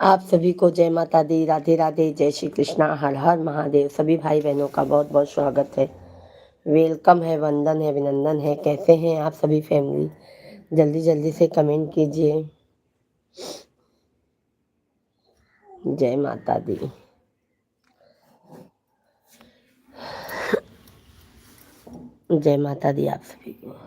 आप सभी को जय माता दी, राधे राधे, जय श्री कृष्णा, हर हर महादेव। सभी भाई बहनों का बहुत बहुत स्वागत है, वेलकम है, वंदन है, अभिनंदन है। कैसे हैं आप सभी फैमिली? जल्दी जल्दी से कमेंट कीजिए। जय माता दी। जय माता दी आप सभी को।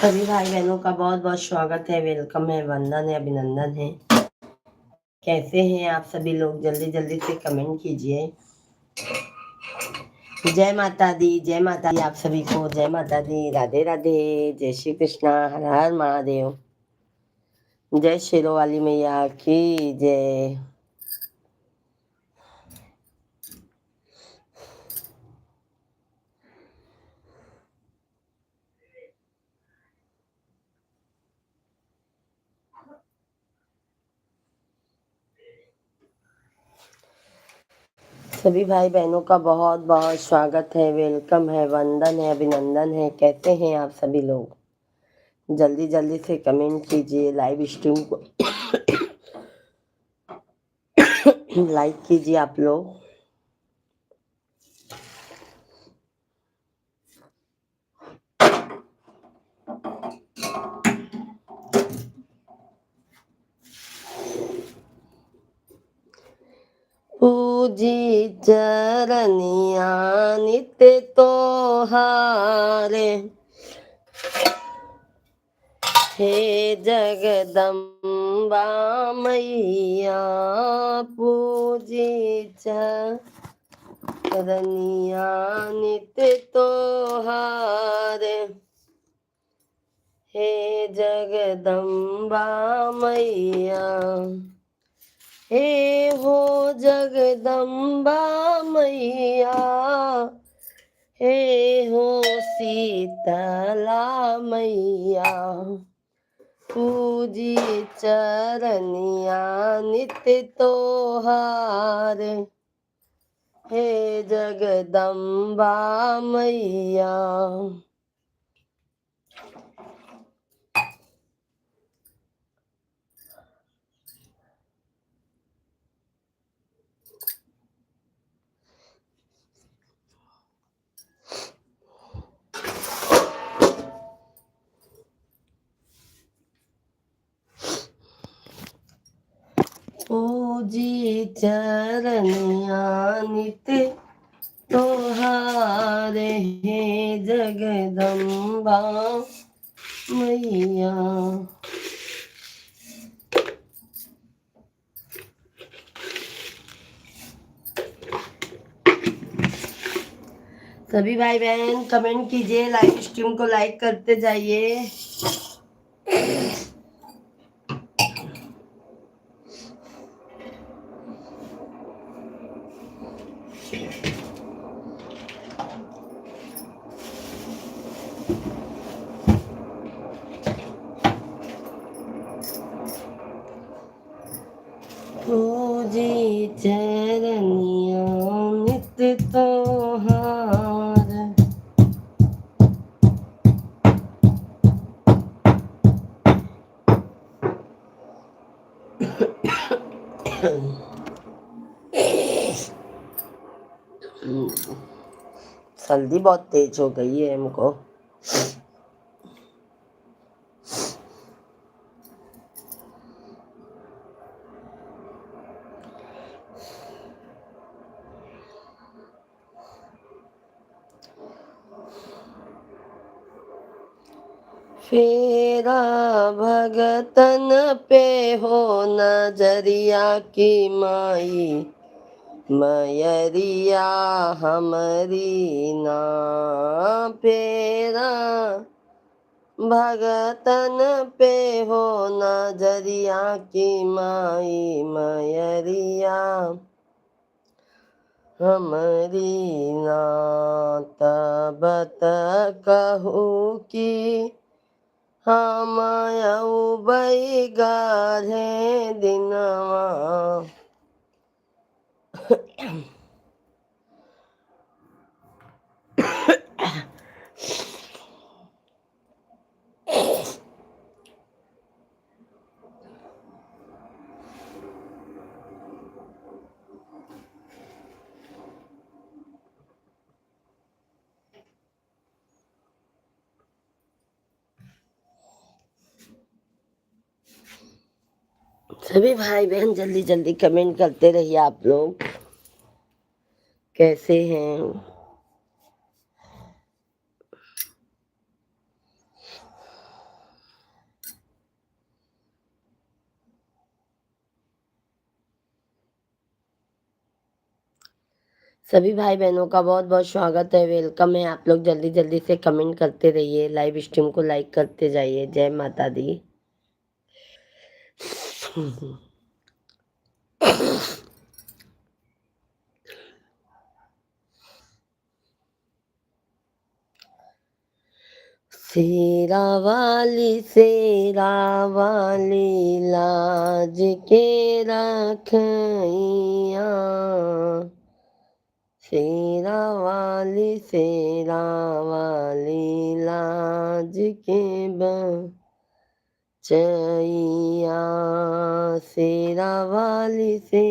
सभी भाई बहनों का बहुत बहुत स्वागत है, वेलकम है, वंदन है, अभिनंदन है। कैसे हैं आप सभी लोग? जल्दी जल्दी से कमेंट कीजिए। जय माता दी, जय माता दी आप सभी को। जय माता दी, राधे राधे, जय श्री कृष्णा, हर हर महादेव। जय शेरों वाली मैया की जय। सभी भाई बहनों का बहुत बहुत स्वागत है, वेलकम है, वंदन है, अभिनंदन है। कैसे हैं आप सभी लोग? जल्दी जल्दी से कमेंट कीजिए, लाइव स्ट्रीम को लाइक कीजिए आप लोग। पूजी चरनिया नित्य तोहारे, हे जगदम्बा मैया। पूजी चरनिया नित्य तोहारे, हे जगदम्बा मैया। हे हो जगदम्बा मैया, हे हो शीतला मैया। पूजी चरनिया नित्य तोहार, हे जगदम्बा मैया। पूजी चरनिया नित्य तोहार, हे जगदम्बा मैया। सभी भाई बहन कमेंट कीजिए, लाइव स्ट्रीम को लाइक करते जाइए। पूजी चरनिया नित्य तोहार, सर्दी बहुत तेज हो गई है हमको। फेरा भगतन पे हो नजरिया की माई, मयरिया हमरी ना। फेरा भगतन पे हो नजरिया की माई, मयरिया हमरी ना। तब तक कहूँ कि हम अउबै गाढ़े दिनवा, सभी भाई बहन जल्दी जल्दी कमेंट करते रहिए। आप लोग कैसे हैं? सभी भाई बहनों का बहुत बहुत स्वागत है, वेलकम है। आप लोग जल्दी जल्दी से कमेंट करते रहिए, लाइव स्ट्रीम को लाइक करते जाइए। जय माता दी। शेरा वाली लाज के रखैया, शेरा वाली लाज के बचैया। शेरा वाली से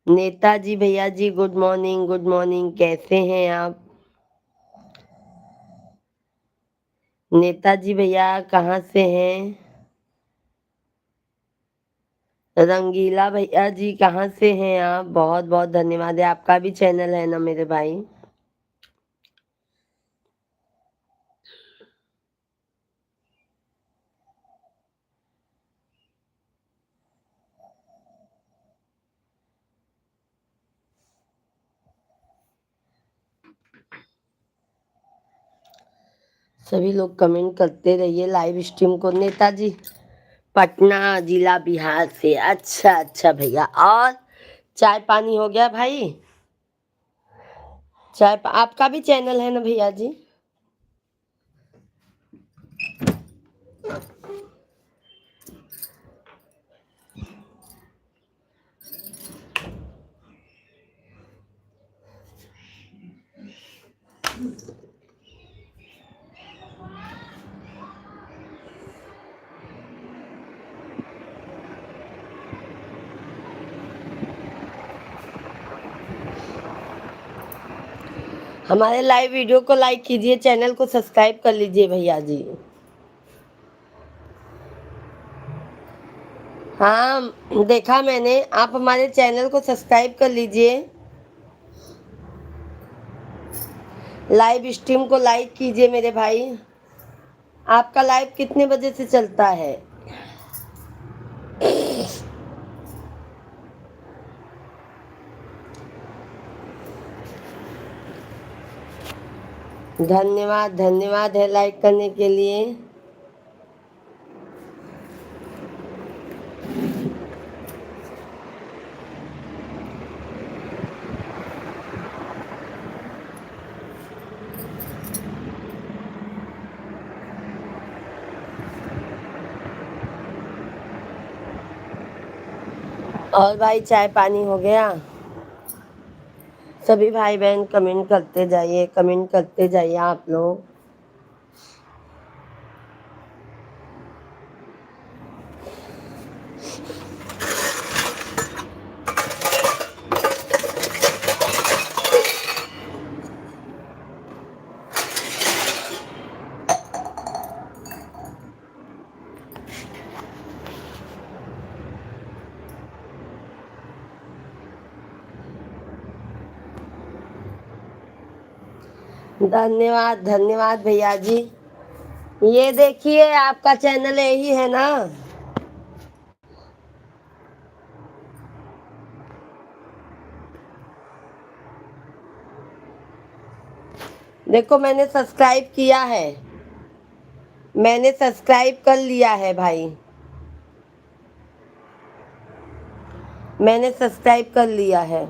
नेताजी भैया जी गुड मॉर्निंग, गुड मॉर्निंग। कैसे हैं आप? नेताजी भैया कहाँ से हैं? रंगीला भैया जी कहाँ से हैं आप? बहुत बहुत धन्यवाद है। आपका भी चैनल है ना मेरे भाई? सभी लोग कमेंट करते रहिए लाइव स्ट्रीम को। नेताजी पटना जिला बिहार से। अच्छा अच्छा भैया। और चाय पानी हो गया भाई? आपका भी चैनल है ना भैया जी? हमारे लाइव वीडियो को लाइक कीजिए, चैनल को सब्सक्राइब कर लीजिए भैया जी। हाँ देखा मैंने, आप हमारे चैनल को सब्सक्राइब कर लीजिए, लाइव स्ट्रीम को लाइक कीजिए मेरे भाई। आपका लाइव कितने बजे से चलता है? धन्यवाद, धन्यवाद है लाइक करने के लिए। और भाई चाय पानी हो गया? सभी भाई बहन कमेंट करते जाइए, कमेंट करते जाइए आप लोग। धन्यवाद, धन्यवाद भैया जी। ये देखिए आपका चैनल यही है ना? देखो मैंने सब्सक्राइब किया है, मैंने सब्सक्राइब कर लिया है भाई, मैंने सब्सक्राइब कर लिया है।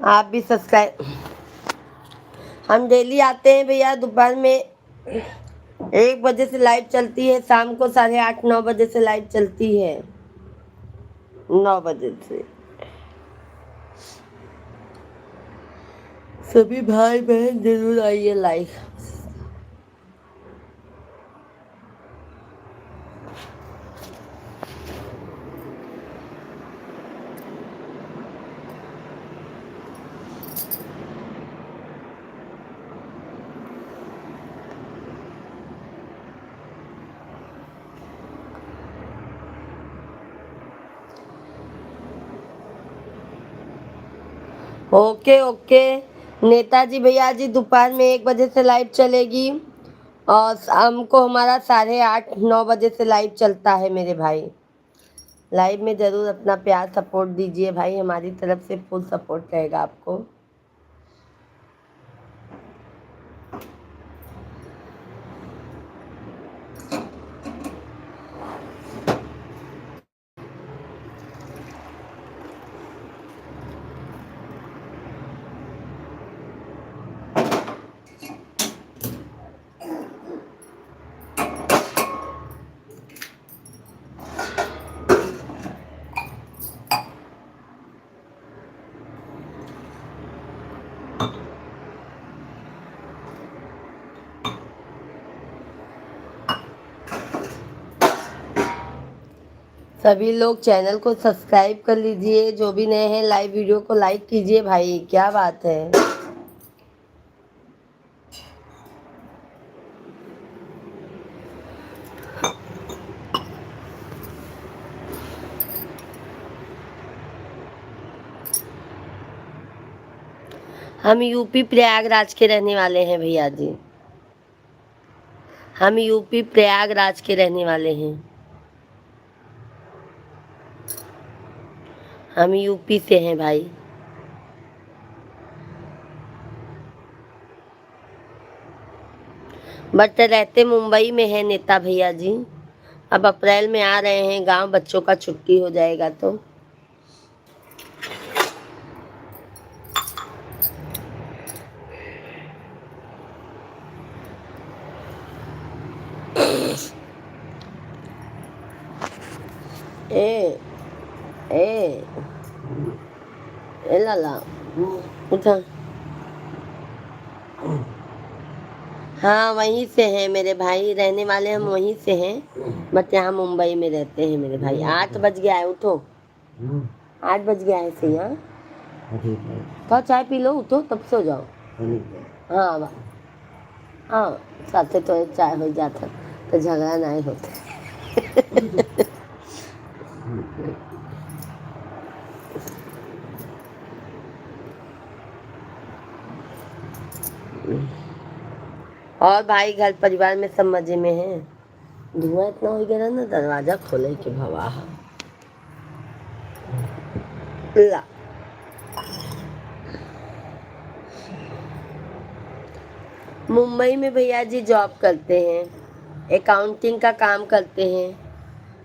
आप भी सब्सक्राइब। हम डेली आते हैं भैया, दोपहर में 1 बजे से लाइव चलती है, शाम को 8:30-9 बजे से लाइव चलती है, 9 बजे से। सभी भाई बहन जरूर आइए लाइव। ओके ओके नेताजी भैया जी, दोपहर में 1 बजे से लाइव चलेगी और शाम को हमारा 8:30-9 बजे से लाइव चलता है मेरे भाई। लाइव में ज़रूर अपना प्यार सपोर्ट दीजिए भाई, हमारी तरफ से फुल सपोर्ट रहेगा आपको। सभी लोग चैनल को सब्सक्राइब कर लीजिए, जो भी नए हैं लाइव वीडियो को लाइक कीजिए भाई, क्या बात है। हम यूपी प्रयागराज के रहने वाले हैं भैया जी, हम यूपी प्रयागराज के रहने वाले हैं, हम यूपी से हैं भाई। बट रहते मुंबई में है नेता भैया जी। अब अप्रैल में आ रहे हैं गांव, बच्चों का छुट्टी हो जाएगा तो। ए ए ए लाला उठा। हाँ वहीं से हैं मेरे भाई, रहने वाले हम वहीं से हैं, बट यहाँ मुंबई में रहते हैं मेरे भाई। 8 बज गया है, उठो। 8 बज गया है सही। हाँ ठीक है, तो चाय पी लो, उठो तब सो जाओ। हाँ हाँ, साथे तो चाय हो जाता तो झगड़ा नहीं होता। और भाई घर परिवार में सब मजे में हैं? धुआं इतना हो गया ना, दरवाजा खोले के भवा ला। मुंबई में भैया जी जॉब करते हैं, अकाउंटिंग का काम करते हैं।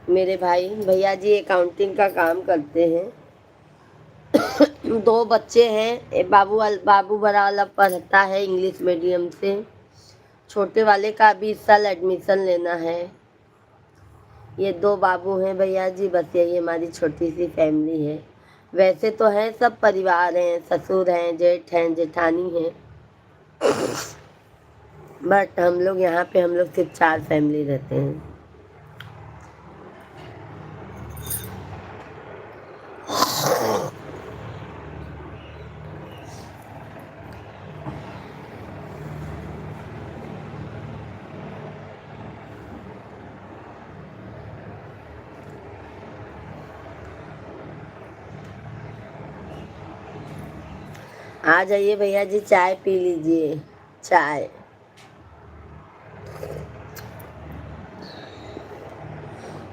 मेरे भाई भैया जी अकाउंटिंग का काम करते हैं। 2 बच्चे हैं। बाबू बड़ा वाला पढ़ता है इंग्लिश मीडियम से, छोटे वाले का अभी इस साल एडमिशन लेना है। ये 2 बाबू हैं भैया जी, बस यही हमारी छोटी सी फैमिली है। वैसे तो हैं सब परिवार हैं, ससुर हैं, जेठ हैं, जेठानी हैं, बट हम लोग यहाँ पे हम लोग सिर्फ 4 फैमिली रहते हैं। आ जाइए भैया जी, चाय पी लीजिए। चाय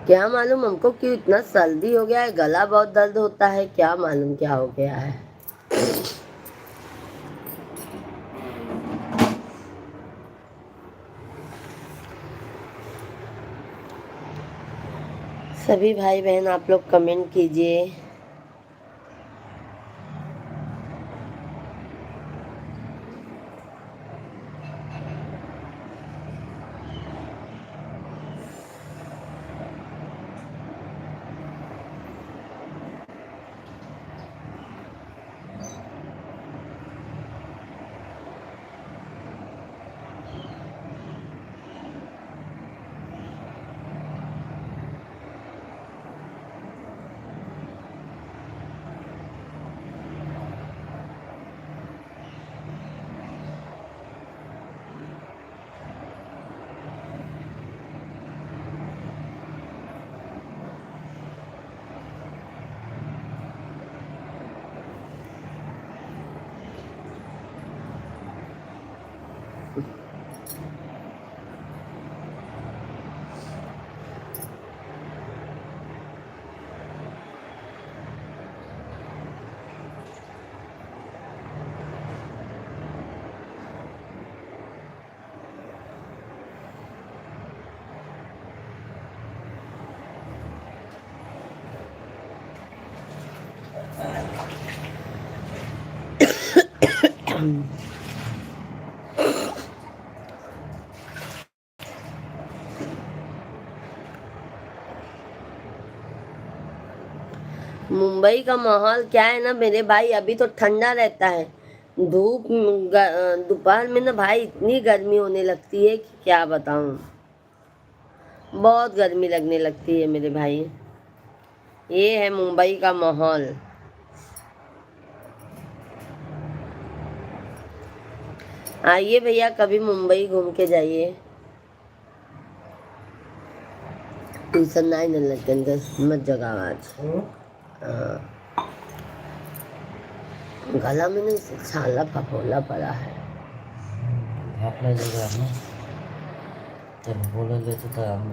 क्या मालूम हमको क्यों इतना सर्दी हो गया है, गला बहुत दर्द होता है, क्या मालूम क्या हो गया है। सभी भाई बहन आप लोग कमेंट कीजिए। मुंबई का माहौल क्या है ना मेरे भाई, अभी तो ठंडा रहता है। धूप दोपहर में ना भाई इतनी गर्मी होने लगती है कि क्या बताऊं, बहुत गर्मी लगने लगती है मेरे भाई। ये है मुंबई का माहौल। आइए भैया कभी मुंबई घूम के जाइए। ट्यूशन नहीं न लगेंगे मत जगह आज। गला में ना छाला फफोला पड़ा है। आपला जगह है ना, जब बोलोगे तो हम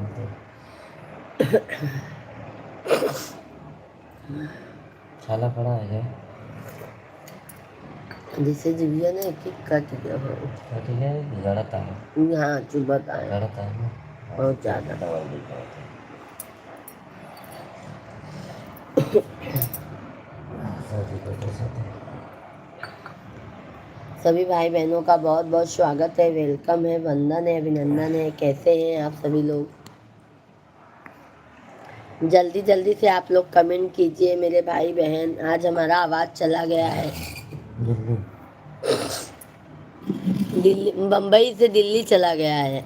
छाला पड़ा है क्या? जिसे जीविया ने एक एक कट गया हो। कट गया है, गड़ता है। हाँ चुभत आए गड़ता है ना, बहुत ज़्यादा। दवाई देता है। सर्दी को तो साथ है। सभी भाई बहनों का बहुत बहुत स्वागत है, वेलकम है, वंदन है, अभिनंदन है। कैसे हैं आप सभी लोग? जल्दी जल्दी से आप लोग कमेंट कीजिए मेरे भाई बहन। आज हमारा आवाज़ चला गया है, दिल्ली बम्बई से दिल्ली चला गया है।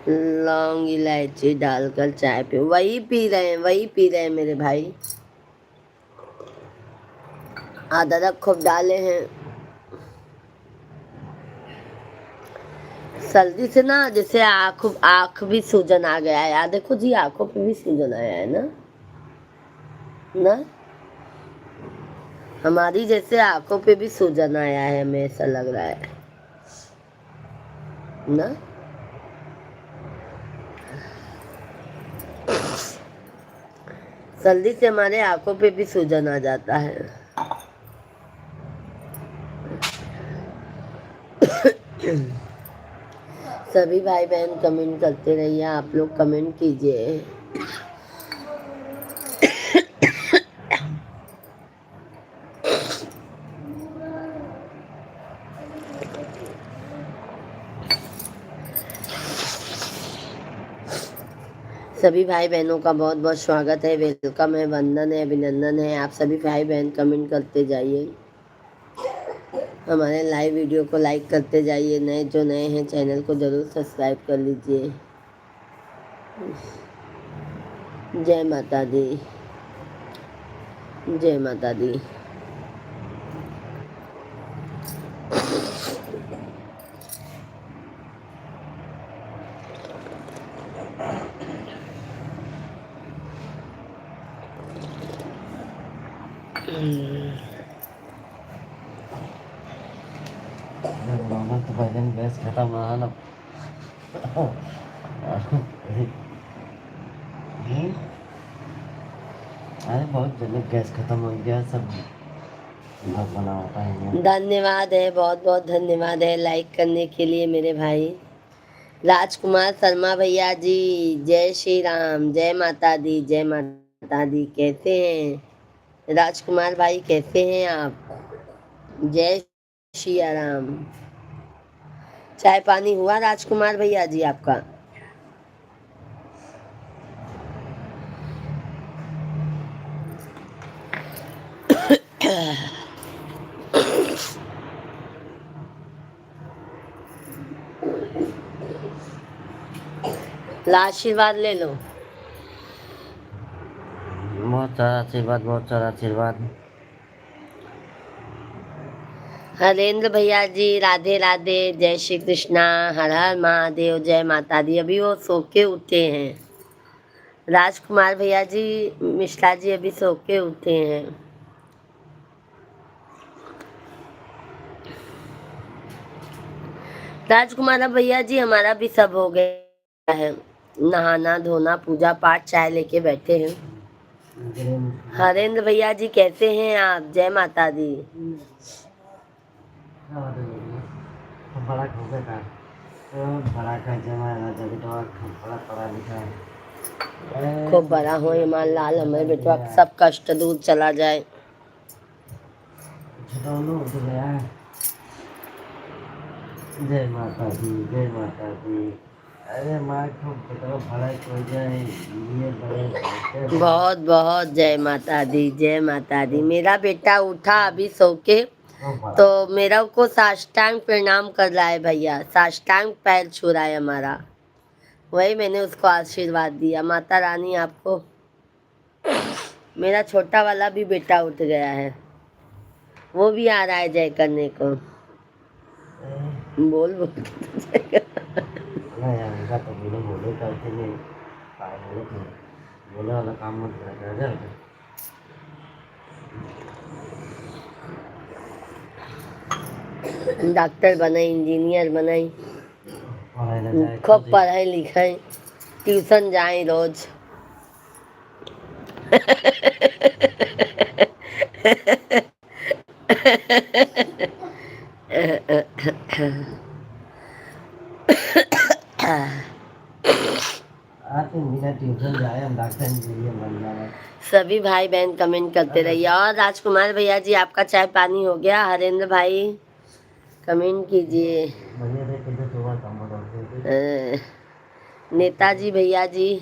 लौंग इलायची डालकर चाय पे, वही पी रहे हैं, वही पी रहे हैं मेरे भाई। अदरक खूब डाले हैं। सर्दी से ना जैसे आँख भी सूजन आ गया है यार, देखो जी आंखों पे भी सूजन आया है ना, ना हमारी जैसे आंखों पे भी सूजन आया है, हमें ऐसा लग रहा है ना। सर्दी से हमारे आंखों पे भी सूजन आ जाता है। सभी भाई बहन कमेंट करते रहिए, आप लोग कमेंट कीजिए। सभी भाई बहनों का बहुत बहुत स्वागत है, वेलकम है, वंदन है, अभिनंदन है। आप सभी भाई बहन कमेंट करते जाइए, हमारे लाइव वीडियो को लाइक करते जाइए। जो नए हैं चैनल को ज़रूर सब्सक्राइब कर लीजिए। जय माता दी, जय माता दी। तो पहले गैस खत्म रहा ना। अरे बहुत जल्दी गैस खत्म हो गया, सब बहुत बना होता है। धन्यवाद है, बहुत बहुत धन्यवाद है लाइक करने के लिए मेरे भाई। राजकुमार शर्मा भैया जी, जय श्री राम, जय माता दी, जय माता दी। कैसे हैं राजकुमार भाई, कैसे हैं आप? जय श्री राम। चाय पानी हुआ राजकुमार भैया जी आपका? ला आशीर्वाद ले लो। बहुत सारा आशीर्वाद, बहुत सारा आशीर्वाद। हरेंद्र भैया जी, राधे राधे, जय श्री कृष्णा, हर हर महादेव, जय माता दी। अभी वो सो के उठे हैं। राजकुमार भैया जी, मिश्रा जी अभी सो के उठे हैं। राजकुमार भैया जी, हमारा भी सब हो गया है, नहाना धोना पूजा पाठ, चाय लेके बैठे हैं। हरेंद्र भैया जी कैसे हैं आप? जय माता दी। बड़ा खोपे का बड़ा का जमा जब तो बड़ा पढ़ा लिखा है। खूब बड़ा हो ईमान लाल, हमारे बेटवा सब कष्ट दूर चला जाए। जय माता दी, जय माता दी। अरे माँ को बेटा बड़ा हो जाए, ये बड़े बहुत बहुत जय माता दी, जय माता दी। मेरा बेटा उठा अभी सो के, तो मेरा को साष्टांग प्रणाम कर रहा है भैया, साष्टांग पैर छू रहा है हमारा। वही मैंने उसको आशीर्वाद दिया। माता रानी आपको। मेरा छोटा वाला भी बेटा उठ गया है, वो भी आ रहा है जय करने को। बोल बोल नहीं यार, उनका तो बोले करते नहीं, बोले वाला काम मत करा कर। डॉक्टर बनाई, इंजीनियर बनाई, खूब पढ़ाई लिखाई, ट्यूशन जाए रोज। ट्यूशन जाए, हम डॉक्टर इंजीनियर बन जाए। सभी भाई बहन कमेंट करते रहिए। और राजकुमार भैया जी, आपका चाय पानी हो गया? हरेंद्र भाई कमेंट कीजिए। नेताजी भैया जी,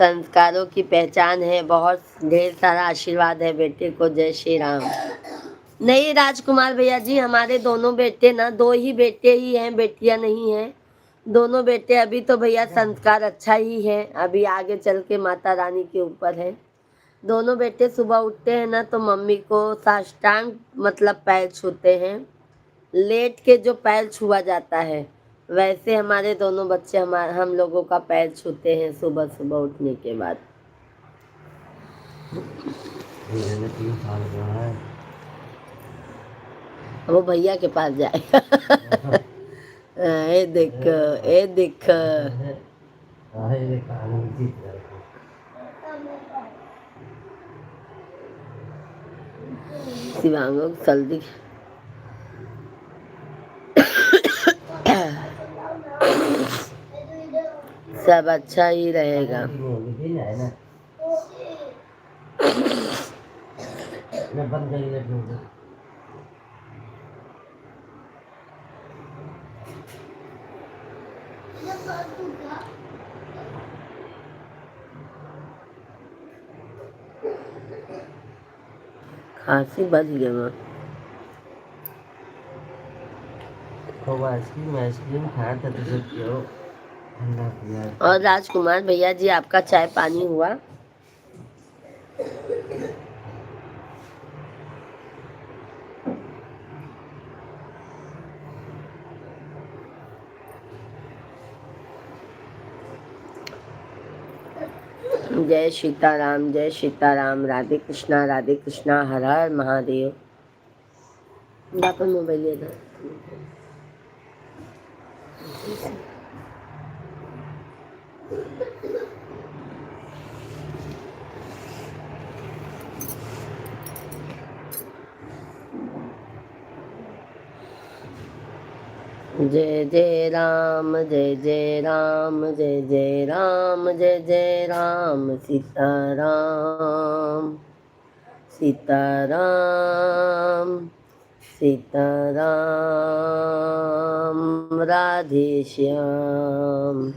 संस्कारों की पहचान है, बहुत ढेर सारा आशीर्वाद है बेटे को। जय श्री राम। नहीं राजकुमार भैया जी, हमारे दोनों बेटे ना, दो ही बेटे ही हैं, बेटियां नहीं हैं। दोनों बेटे अभी तो भैया संस्कार अच्छा ही है, अभी आगे चल के माता रानी के ऊपर है। दोनों बेटे सुबह उठते हैं ना तो मम्मी को साष्टांग मतलब पैर छूते हैं, लेट के जो पैर छुआ जाता है वैसे हमारे दोनों बच्चे हम लोगों का पैर छूते हैं सुबह सुबह उठने के बाद। ये 3 साल का है। वो भैया के पास जाएगा। ए देख, ए देख, ये कहानी जीत रहा है। शिवांग जल्दी सब अच्छा ही रहेगा। मैं बंद कर लेता खांसी बढ़ गया। तो आइसक्रीम खाया था तो सब क्यों ठंडा पिया। और राजकुमार भैया जी आपका चाय पानी हुआ? जय सीताराम, जय सीताराम, राधे कृष्णा, हर हर महादेव। वापस मोबाइल ले दो। जय जय राम, जय जय राम, जय जय राम, जय जय राम, सीताराम सीताराम सीताराम, राधे श्याम,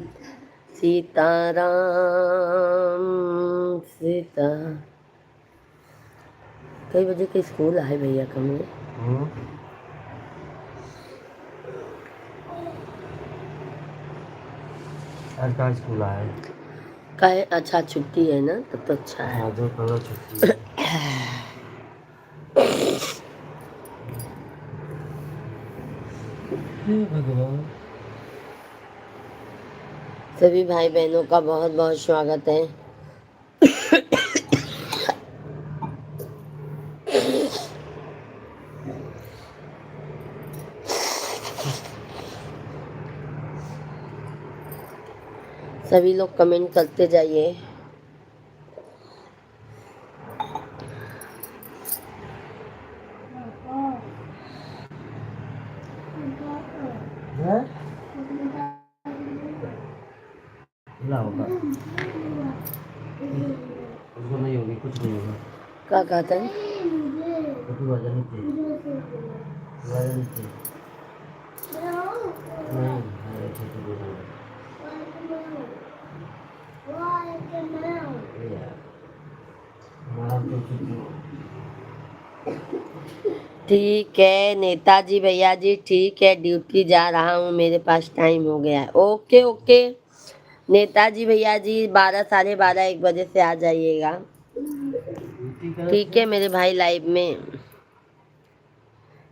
सीताराम सीता। कई बजे के स्कूल है भैया का मेरे? आज का स्कूल आए का है? अच्छा छुट्टी है ना, तब तो अच्छा है। आज कल छुट्टी है। भगवान सभी भाई बहनों का बहुत बहुत स्वागत है। सभी लोग कमेंट करते जाइए। होगा उसको नहीं होगी, कुछ नहीं होगा। क्या कहते हैं? वजन नीचे नहीं ठीक है नेताजी भैया जी, ठीक है, ड्यूटी जा रहा हूँ, मेरे पास टाइम हो गया है। ओके ओके नेताजी भैया जी, 12 साढ़े 12 1 बजे से आ जाइएगा। ठीक है मेरे भाई लाइव में।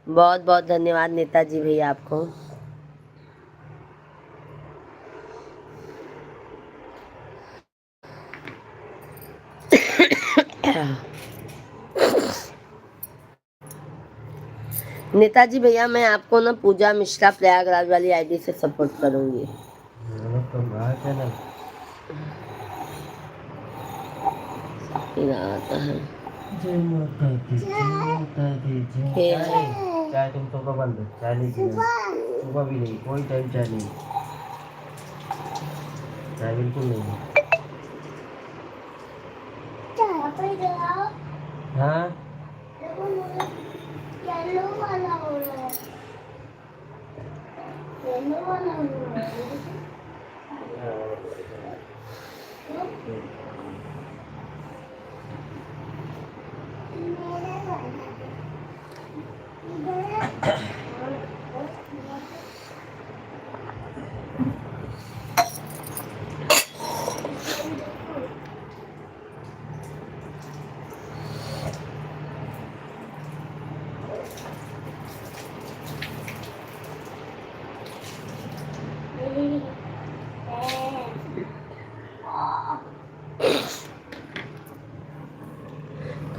बहुत बहुत धन्यवाद नेताजी भैया आपको। नेताजी भैया मैं आपको ना पूजा मिश्रा प्रयागराज वाली आईडी से सपोर्ट करूंगी। आता है चाय तुम सुबह बंद, चाय नहीं पीना, सुबह भी नहीं, कोई टाइम चाय नहीं, चाय बिल्कुल नहीं। हाँ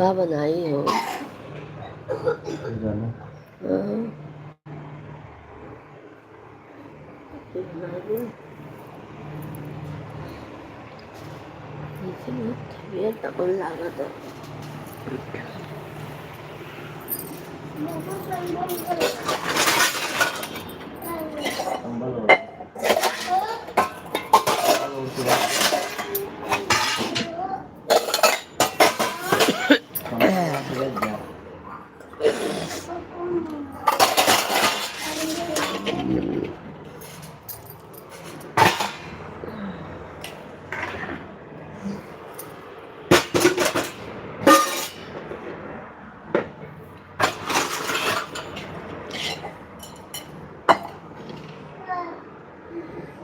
का बनाई हो? जाने हाँ, तो बना दो। इसे बहुत तबीयत डाउन लागत है। कंबल हो कंबल उड़ के कंबल उड़ गया।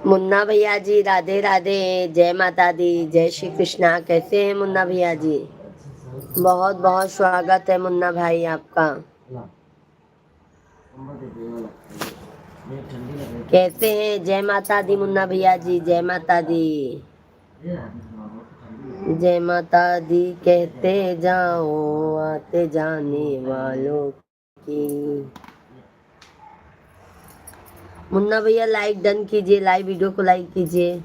मुन्ना भैया जी राधे राधे, जय माता दी, जय श्री कृष्णा। कैसे हैं मुन्ना भैया जी? बहुत बहुत स्वागत है मुन्ना भाई आपका। कंबल दे दे वाला ये ठंडी लग रही कैसे हैं? जय माता दी मुन्ना भैया जी, जय माता दी, है ठंडी जय माता दी कहते जाओ आते जाने वालों की। मुन्ना भैया लाइक डन कीजिए, लाइव वीडियो को लाइक कीजिए।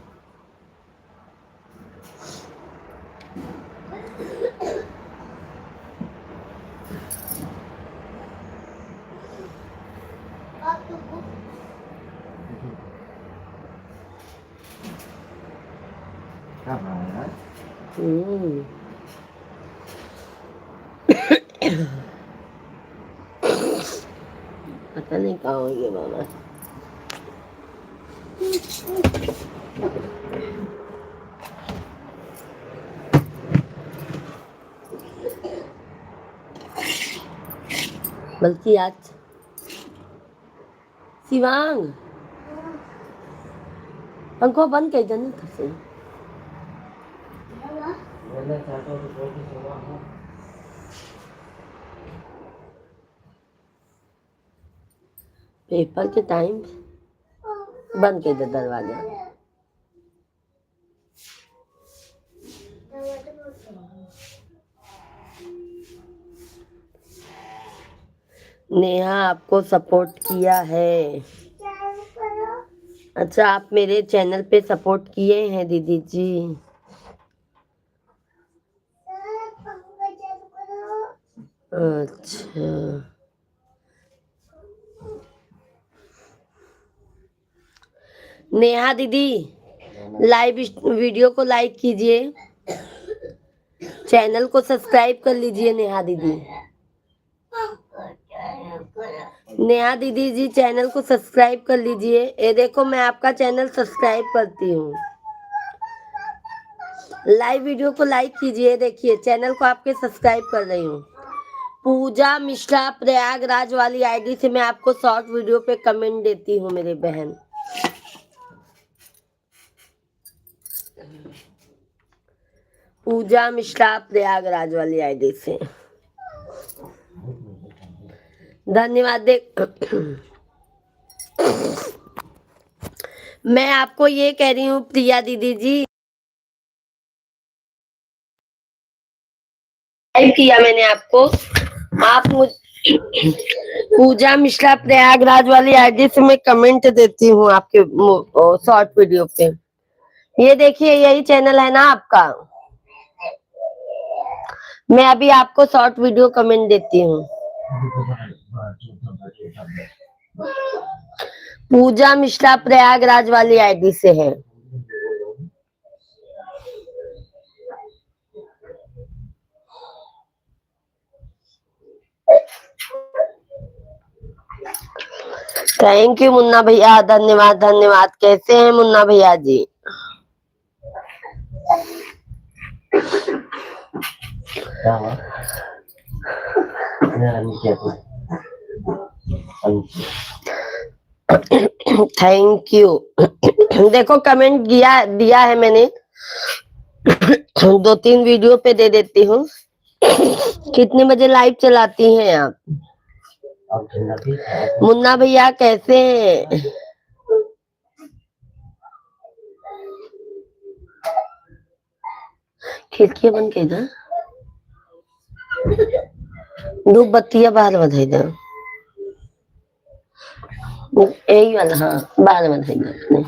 क्या बना है यार? हम्म, पता नहीं कहाँ हो ये बाबा। बल्कि आज शिवांग पंखा बंद कर देना था से। मैंने चाहता हूँ तो के सोना है। पेपर के टाइम बंद कर दे दरवाजा। नेहा आपको सपोर्ट किया है। अच्छा, आप मेरे चैनल पे सपोर्ट किए हैं दीदी जी। अच्छा, नेहा दीदी लाइव वीडियो को लाइक कीजिए, चैनल को सब्सक्राइब कर लीजिए। नेहा दीदी, नेहा दीदी जी चैनल को सब्सक्राइब कर लीजिए। ये देखो मैं आपका चैनल सब्सक्राइब करती हूँ। लाइव वीडियो को लाइक कीजिए। देखिए चैनल को आपके सब्सक्राइब कर रही हूँ। पूजा मिश्रा प्रयागराज वाली आईडी से मैं आपको शॉर्ट वीडियो पे कमेंट देती हूँ मेरे बहन। पूजा मिश्रा प्रयागराज वाली आईडी से धन्यवाद। देख मैं आपको ये कह रही हूँ प्रिया दीदी जी, लाइव किया मैंने आपको। आप मुझ पूजा मिश्रा प्रयागराज वाली आईडी से मैं कमेंट देती हूँ आपके शॉर्ट वीडियो पे। ये देखिए यही चैनल है ना आपका। मैं अभी आपको शॉर्ट वीडियो कमेंट देती हूँ। पूजा मिश्रा प्रयागराज वाली आईडी से है। थैंक यू मुन्ना भैया, धन्यवाद धन्यवाद। कैसे हैं मुन्ना भैया जी? क्या हुआ? Thank you. देखो कमेंट दिया है मैंने। 2-3 वीडियो पे दे देती हूँ। कितने बजे लाइव चलाती हैं आप? मुन्ना भैया कैसे हैं? खिड़की बंद कर दो। धूप बत्ती बाहर बधाई दो, यही वाला, हाँ बाहर बधाई दो।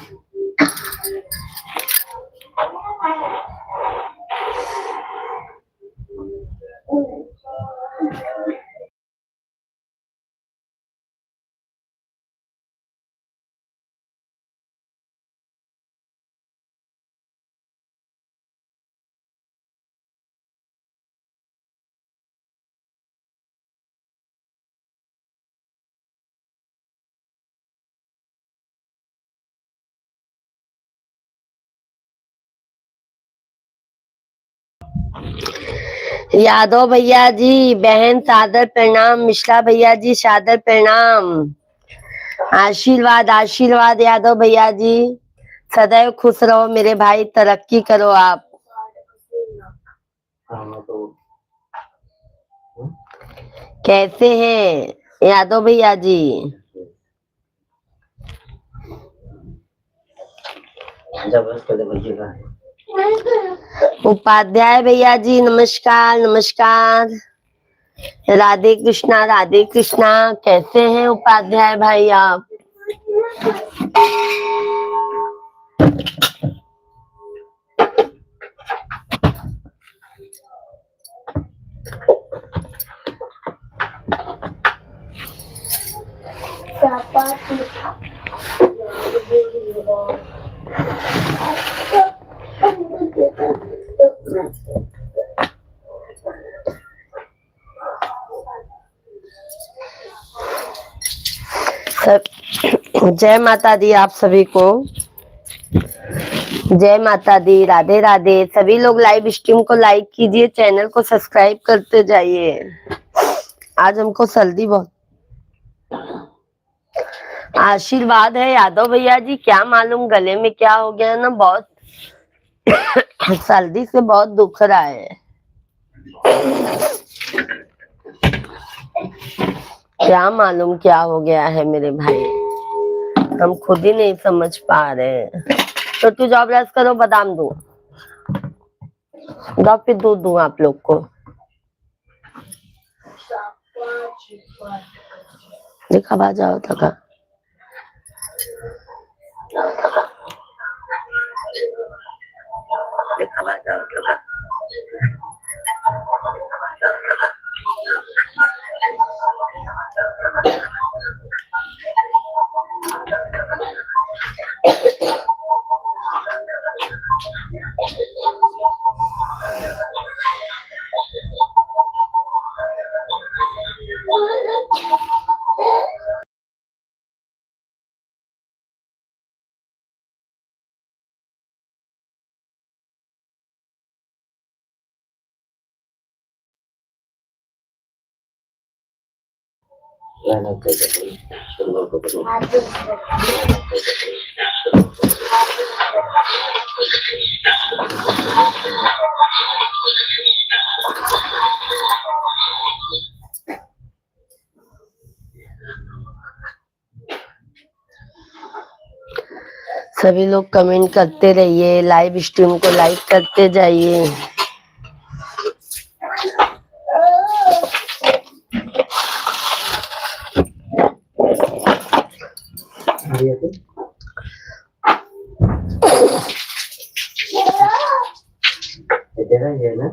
यादव भैया जी, बहन सादर प्रणाम, मिश्रा भैया जी सादर प्रणाम। आशीर्वाद आशीर्वाद यादव भैया जी, सदैव खुश रहो मेरे भाई, तरक्की करो आप। कैसे हैं यादव भैया जी? उपाध्याय भैया जी नमस्कार नमस्कार। राधे कृष्णा, कैसे हैं उपाध्याय भाई आप? जय माता दी आप सभी को, जय माता दी, राधे राधे। सभी लोग लाइव स्ट्रीम को लाइक कीजिए, चैनल को सब्सक्राइब करते जाइए। आज हमको सर्दी बहुत, आशीर्वाद है यादव भैया जी, क्या मालूम गले में क्या हो गया ना, बहुत सर्दी से बहुत दुख रहा है। क्या मालूम क्या हो गया है मेरे भाई, हम खुद ही नहीं समझ पा रहे। तो तू जॉब रेस्ट करो, बादाम दो, फिर दूध दूं आप लोग को। देखा बाज आओ तक सभी लोग कमेंट करते रहिए, लाइव स्ट्रीम को लाइक करते जाइए। ये ना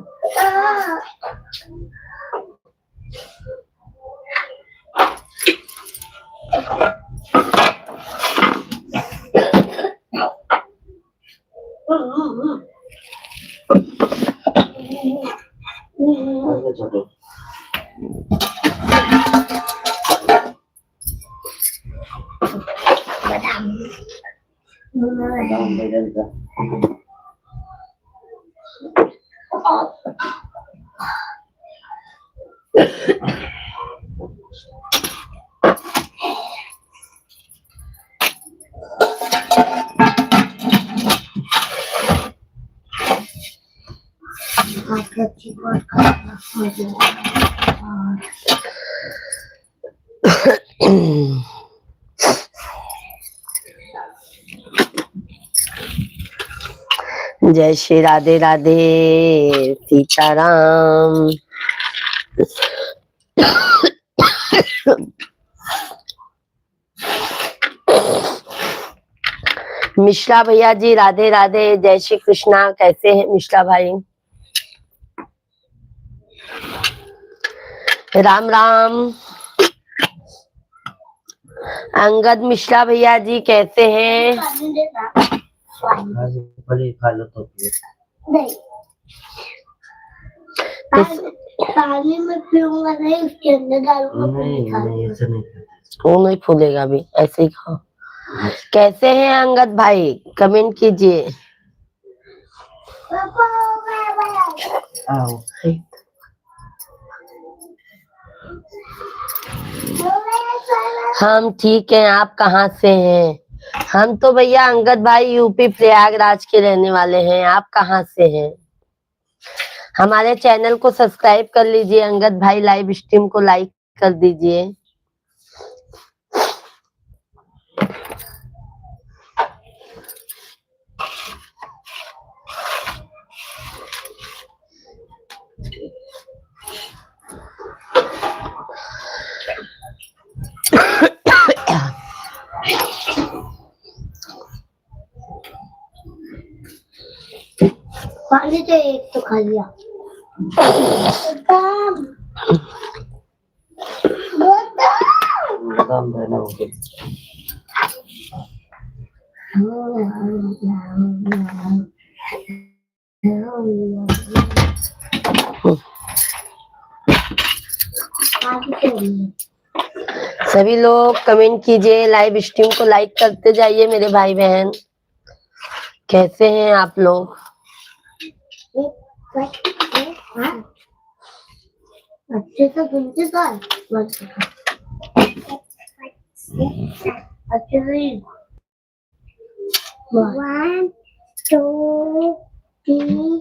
जय श्री राधे राधे सीताराम। मिश्रा भैया जी राधे राधे, जय श्री कृष्णा। कैसे हैं मिश्रा भाई? राम राम। अंगद मिश्रा भैया जी कैसे हैं? आज बड़ी खा लो तो फिर पानी में पीऊंगा नहीं, उसके अंदर डालूंगा नहीं ऐसे नहीं खाते। वो नहीं फूलेगा अभी, ऐसे ही खाओ। कैसे हैं अंगद भाई? कमेंट कीजिए। आओ हम ठीक हैं, आप कहाँ से हैं? हम तो भैया अंगद भाई यूपी प्रयागराज के रहने वाले हैं। आप कहाँ से हैं? हमारे चैनल को सब्सक्राइब कर लीजिए, अंगद भाई लाइव स्ट्रीम को लाइक कर दीजिए। पानी तो एक तो खा लिया। बादाम देना होगा। सभी लोग कमेंट कीजिए, लाइव स्ट्रीम को लाइक करते जाइए मेरे भाई बहन। कैसे हैं आप लोग? अच्छे से सुनते तो अच्छे से 1 2 3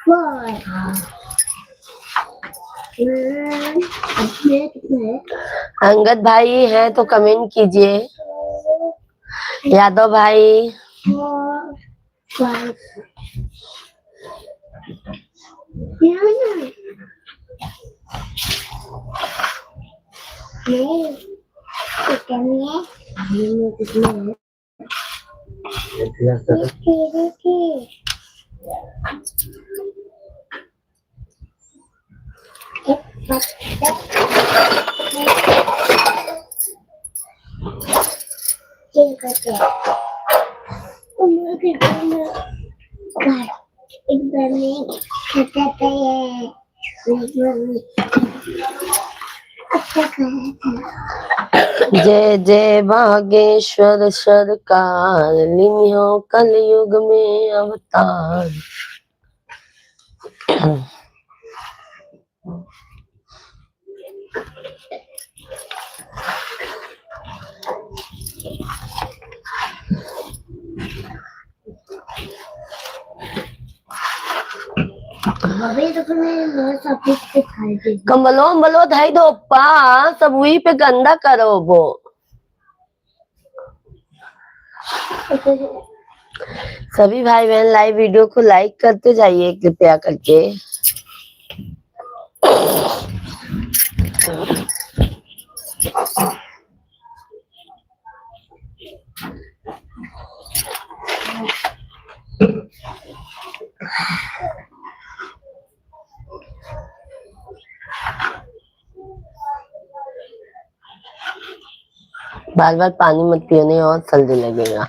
4 कितने अंगद भाई हैं तो कमेंट कीजिए। यादव भाई 4 5 जय जय बागेश्वर सरकार, लियो कलयुग में अवतार। कंबलो अम्बलो धाई दो पा, सब वही पे गंदा करो वो। सभी भाई बहन लाइव वीडियो को लाइक करते जाइए कृपया करके। बार बार पानी मत पियो, नहीं और सर्दी लगेगा।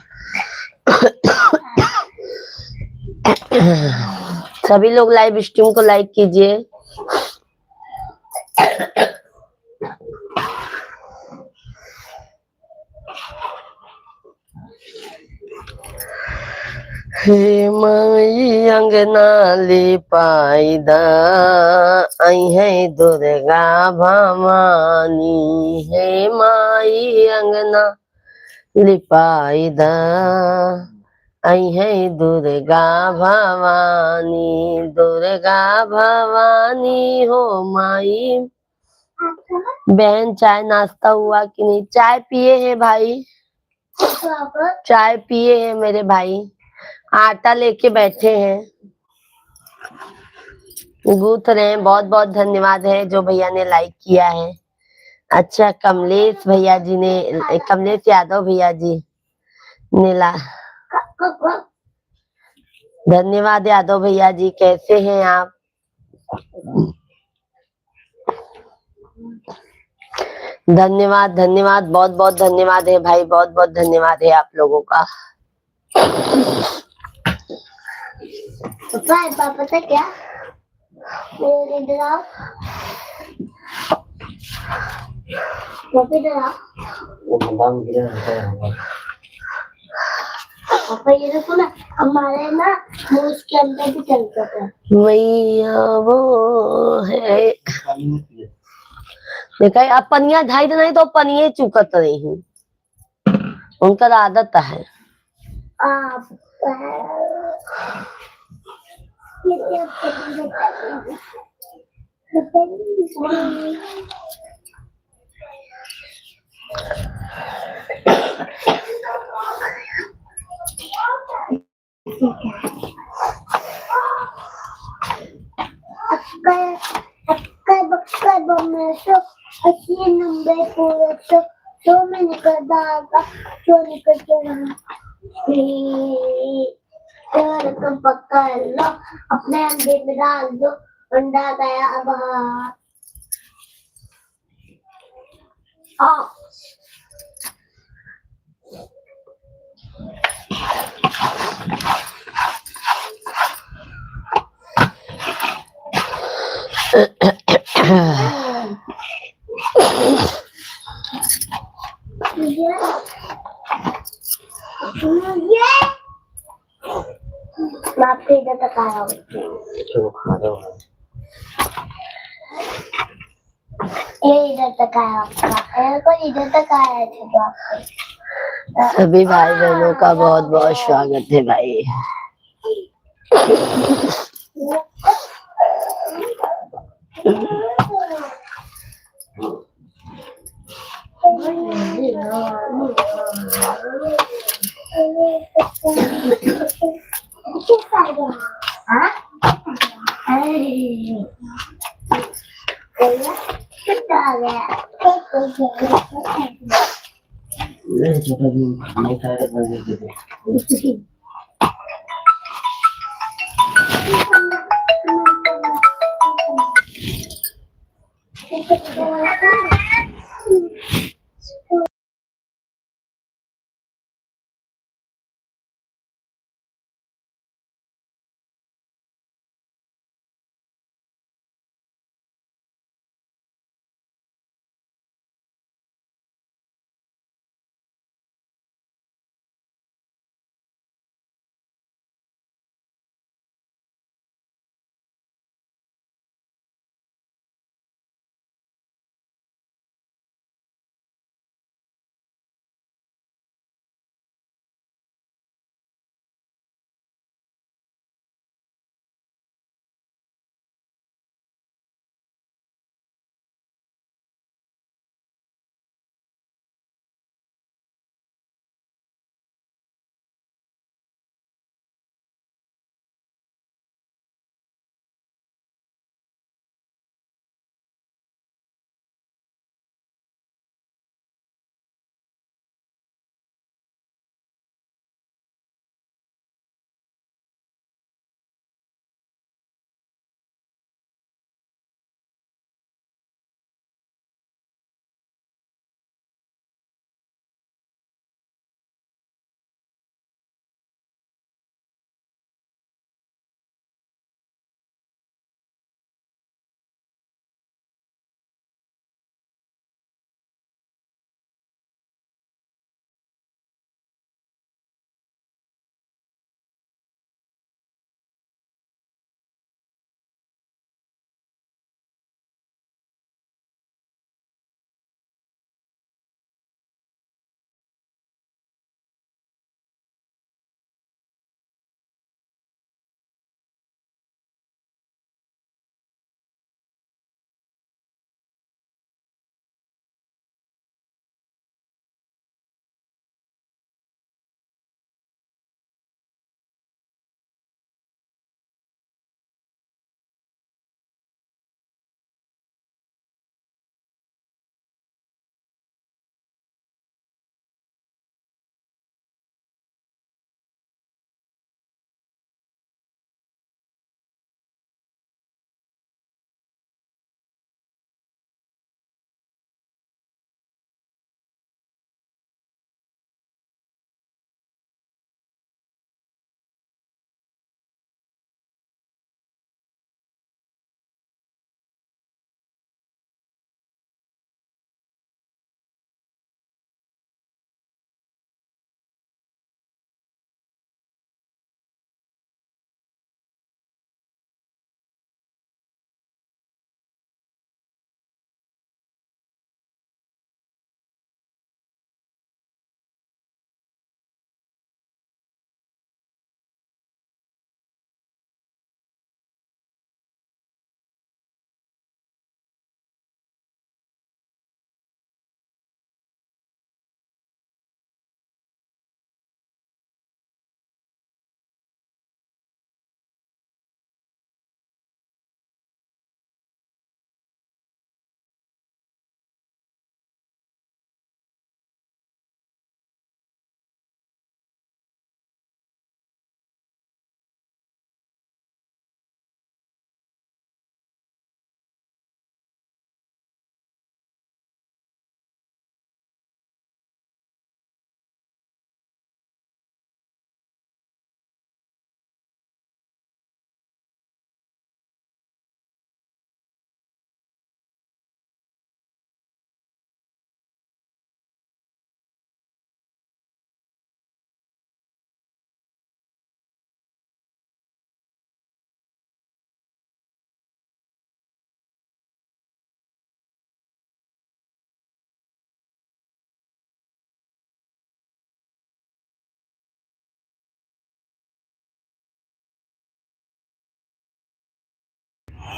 सभी लोग लाइव स्ट्रीम को लाइक कीजिए। हे माई अंगना ले पाईदा, आई है दुर्गा भवानी। हे माई अंगना लिपाईदा, आई है दुर्गा भवानी। दुर्गा भवानी हो माई। बहन चाय नाश्ता हुआ कि नहीं? चाय पिए हैं भाई, चाय पिए हैं मेरे भाई। आटा लेके बैठे हैं। गूथ रहे हैं। बहुत बहुत धन्यवाद है जो भैया ने लाइक किया है। अच्छा, कमलेश भैया जी ने, कमलेश यादव भैया जी ने ला, धन्यवाद यादव भैया जी, कैसे हैं आप? धन्यवाद धन्यवाद, बहुत बहुत धन्यवाद है भाई, बहुत बहुत धन्यवाद है आप लोगों का। पापा पता क्या, मेरे इधर आओ, इधर आओ। वो बादाम गिरा है। पापा ये देखो ना, हमारे ना मुंह के अंदर भी चलता था। मैया वो है, देखा है, अब पनिया ढाई नहीं तो पनिये चुकत रही, उनका आदत है। आप अक्का बम्मेशो अच्छी नंबर पूरा तो मैं निकल दागा तो निकल के यार तुम पक्का लो, अपने अंडे में डाल दो, अंडा गया अब हाँ। ये मैं आपके इधर तक आया हूँ। तो खा रहा हूँ। ये इधर तक आया आपका, को इधर तक आया है तो आपका। सभी भाई बहनों का बहुत बहुत स्वागत है भाई। नहीं छोटा भी नहीं खाया तो बर्गर दे दे।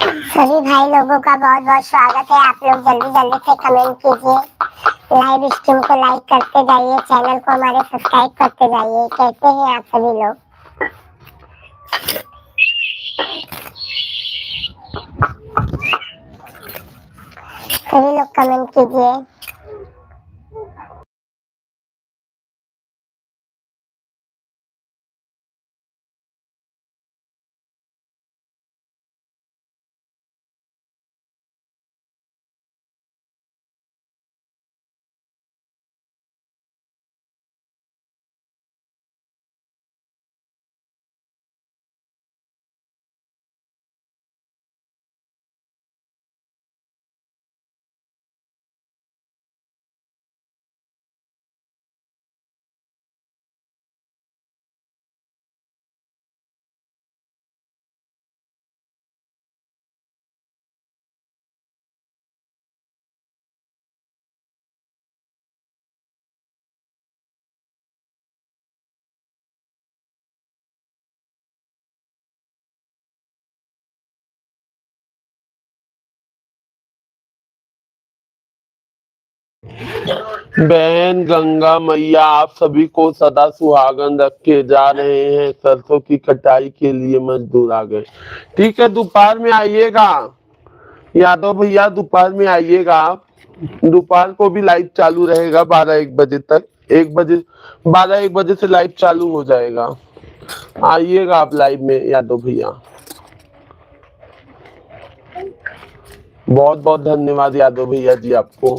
सभी भाई लोगों का बहुत बहुत स्वागत है। आप लोग जल्दी जल्दी से कमेंट कीजिए, लाइव स्ट्रीम को लाइक करते जाइए, चैनल को हमारे सब्सक्राइब करते जाइए। कैसे हैं आप सभी लोग? सभी लोग कमेंट कीजिए। बहन गंगा मैया आप सभी को सदा सुहागन रख के जा रहे हैं। सरसों की कटाई के लिए मजदूर आ गए। ठीक है, दोपहर में आइएगा यादव भैया, दोपहर में आइएगा आप। दोपहर को भी लाइव चालू रहेगा 12-1 बजे तक। 1 बजे 12-1 बजे से लाइव चालू हो जाएगा। आइएगा आप लाइव में यादव भैया। बहुत बहुत धन्यवाद यादव भैया जी आपको।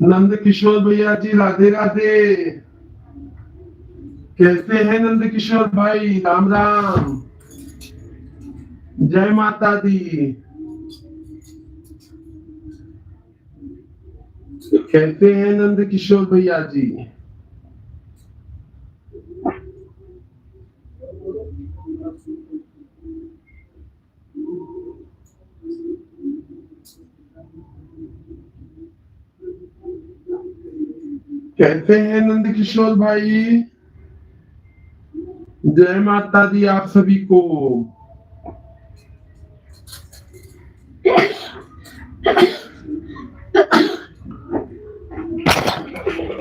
नंद किशोर भैया जी राधे राधे। कैसे हैं नंद किशोर भाई? राम राम, जय माता दी। कैसे हैं नंद किशोर भैया जी? कैसे हैं नंद किशोर भाई? जय माता दी आप सभी को।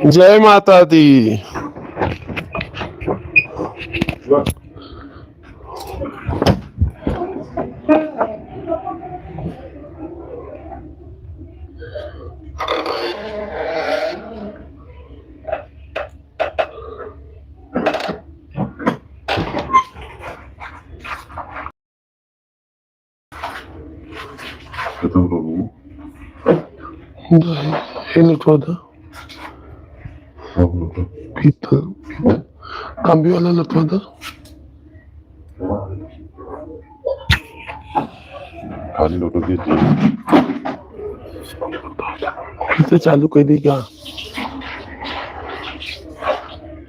जय माता दी। Cambio वाला लटवा था। खाली लोटो दे फिर से चालू कर दी क्या?